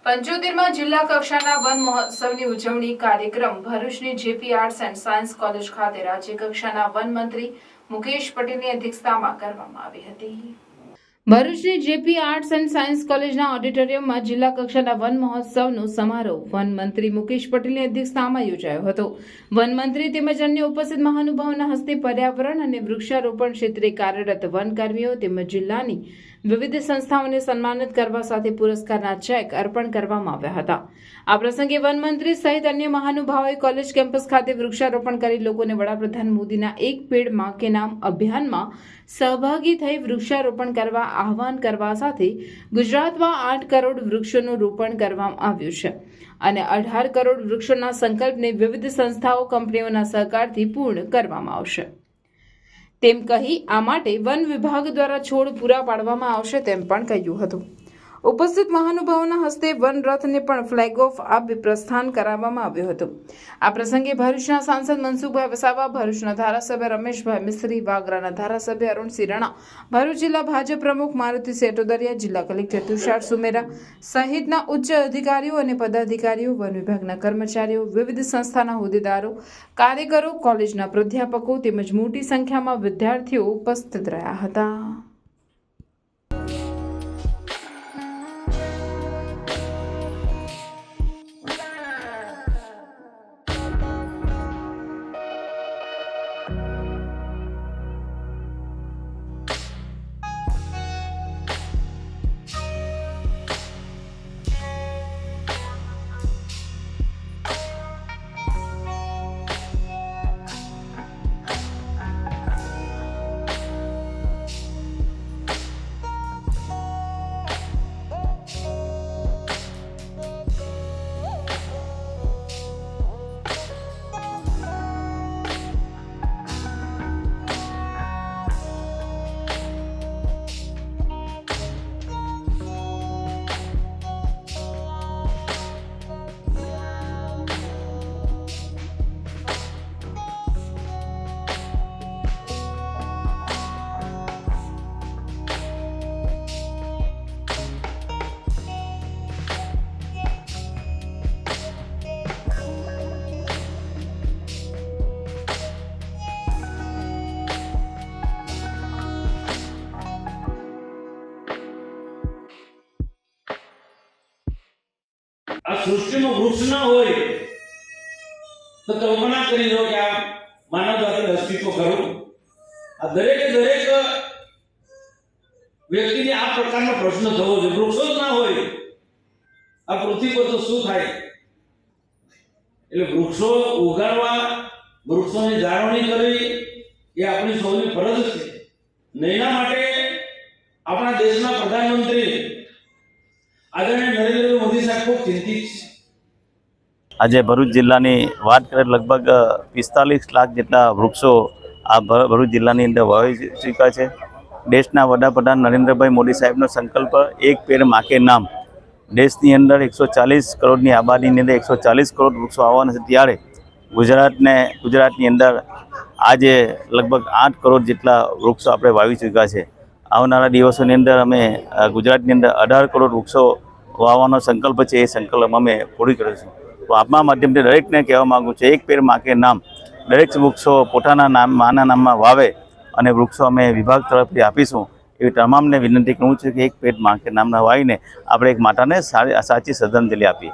પંચોતેરમાં જિલ્લા કક્ષાના વન મહોત્સવની ઉજવણી કાર્યક્રમ ભરૂચની JP Arts and Science College ખાતે રાજ્ય કક્ષાના વન મંત્રી મુકેશ પટેલની અધ્યક્ષતામાં કરવામાં આવી હતી। ભરૂચની જેપી આર્ટ્સ એન્ડ સાયન્સ કોલેજના ઓડિટોરિયમમાં જિલ્લા કક્ષાના વન મહોત્સવનો સમારોહ વન મંત્રી મુકેશ પટેલની અધ્યક્ષતામાં યોજાયો હતો। વન મંત્રી તેમજ અન્ય ઉપસ્થિત મહાનુભાવોના હસ્તે પર્યાવરણ અને વૃક્ષારોપણ ક્ષેત્રે કાર્યરત વનકર્મીઓ તેમજ જિલ્લાની વિવિધ સંસ્થાઓને સન્માનિત કરવા સાથે પુરસ્કારના ચેક અર્પણ કરવામાં આવ્યા હતા। આ પ્રસંગે વન મંત્રી સહિત અન્ય મહાનુભાવોએ કોલેજ કેમ્પસ ખાતે વૃક્ષારોપણ કરી લોકોને વડાપ્રધાન મોદીના એક પેડ માં કે નામ અભિયાનમાં સહભાગી થઈ વૃક્ષારોપણ કરવા આહવાન કરવા સાથે ગુજરાતમાં 8 કરોડ વૃક્ષોનું રોપણ કરવામાં આવ્યું છે અને 18 કરોડ વૃક્ષોના સંકલ્પને વિવિધ સંસ્થાઓ કંપનીઓના સહકારથી પૂર્ણ કરવામાં આવશે તેમ કહી આ માટે વન વિભાગ દ્વારા છોડ પૂરા પાડવામાં આવશે તેમ પણ કહ્યું હતું। ઉપસ્થિત મહાનુભાવોના હસ્તે વન રથને પણ ફ્લેગ ઓફ આપી પ્રસ્થાન કરાવવામાં આવ્યું હતું। આ પ્રસંગે ભરૂચના સાંસદ મનસુખભાઈ વસાવા, ભરૂચના ધારાસભ્ય રમેશભાઈ મિસ્ત્રી, વાગરાના ધારાસભ્ય અરુણસિંહ રાણા, ભરૂચ જિલ્લા ભાજપ પ્રમુખ મારુતિ સેટોદરિયા, જિલ્લા કલેક્ટર તુષાર સુમેરા સહિતના ઉચ્ચ અધિકારીઓ અને પદાધિકારીઓ, વન વિભાગના કર્મચારીઓ, વિવિધ સંસ્થાના હોદ્દેદારો, કાર્યકરો, કોલેજના પ્રાધ્યાપકો તેમજ મોટી સંખ્યામાં વિદ્યાર્થીઓ ઉપસ્થિત રહ્યા હતા। આ સૃષ્ટિમાં વૃક્ષ ના હોય તો કલ્પના કરી લો કે આ માનવ જાતિનું અસ્તિત્વ ખરું। આ દરેક વ્યક્તિને આ પ્રકારનો પ્રશ્ન થવો જોઈએ। વૃક્ષો જ ના હોય આ પૃથ્વી પર તો શું થાય? એટલે વૃક્ષો ઉગાડવા, વૃક્ષોની જાળવણી કરવી એ આપણી સૌની ફરજ છે। એના માટે આપણા દેશના પ્રધાનમંત્રી આદરણીય નરેન્દ્ર મોદી સાહેબ ખૂબ ચિંતિત છે। આજે ભરૂચ જિલ્લાની વાત કરીએ લગભગ 45 લાખ જેટલા વૃક્ષો આ ભરૂચ જિલ્લાની અંદર વાવી ચૂક્યા છે। દેશના વડાપ્રધાન નરેન્દ્રભાઈ મોદી સાહેબનો સંકલ્પ એક પેડ માં કે નામ, દેશની અંદર 140 કરોડની આબાદીની અંદર 140 કરોડ વૃક્ષો આવવાના છે, ત્યારે ગુજરાતની અંદર આજે લગભગ 8 કરોડ જેટલા વૃક્ષો આપણે વાવી ચૂક્યા છે। આવનારા દિવસોની અંદર અમે ગુજરાતની અંદર 18 કરોડ વૃક્ષો વાવવાનો સંકલ્પ છે, એ સંકલ્પ અમે પૂરી કરીશું। તો આપના માધ્યમથી દરેકને કહેવા માગું છું, એક પેડ માં કે નામ, દરેક વૃક્ષો પોતાના નામ માના નામમાં વાવે અને વૃક્ષો અમે વિભાગ તરફથી આપીશું એવી તમામને વિનંતી કરું છું કે એક પેડ માં કે નામના વાવીને આપણે એક માતાને સાચી શ્રદ્ધાંજલિ આપીએ।